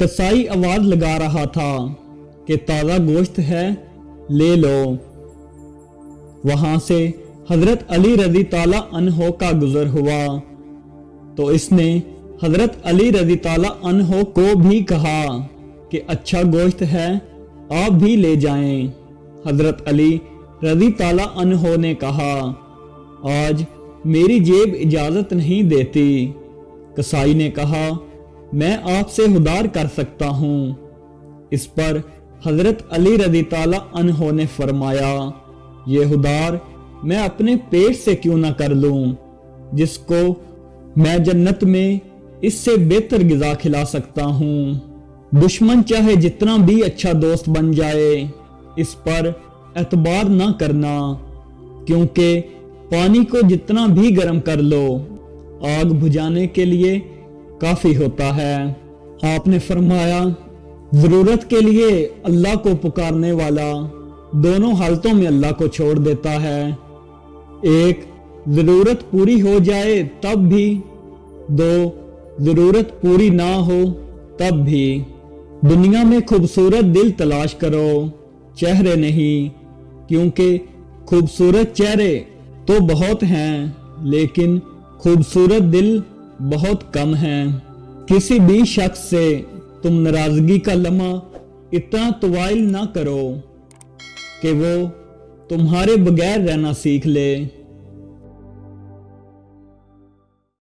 कसाई आवाज लगा रहा था कि ताज़ा गोश्त है, ले लो। वहां से हजरत अली रजी ताला अन्हो का गुजर हुआ तो इसने हजरत अली रजी ताला अन्हो को भी कहा कि अच्छा गोश्त है, आप भी ले जाएं। हजरत अली रजी ताला अन्हो ने कहा, आज मेरी जेब इजाजत नहीं देती। कसाई ने कहा, मैं आपसे उधार कर सकता हूँ। इस पर हजरत अली रजी ताला अन्हो ने फरमाया, ये उधार मैं अपने पेट से क्यों ना कर लूं, जिसको मैं जन्नत में इससे बेहतर गिज़ा खिला सकता हूँ। दुश्मन चाहे जितना भी अच्छा दोस्त बन जाए, इस पर एतबार ना करना, क्योंकि पानी को जितना भी गर्म कर लो, आग बुझाने के लिए काफी होता है। आपने फरमाया, जरूरत के लिए अल्लाह को पुकारने वाला दोनों हालतों में अल्लाह को छोड़ देता है। एक, जरूरत पूरी हो जाए तब भी। दो, जरूरत पूरी ना हो तब भी। दुनिया में खूबसूरत दिल तलाश करो, चेहरे नहीं, क्योंकि खूबसूरत चेहरे तो बहुत हैं लेकिन खूबसूरत दिल बहुत कम हैं। किसी भी शख्स से तुम नाराजगी का लम्हा इतना तवाइल ना करो कि वो तुम्हारे बगैर रहना सीख ले।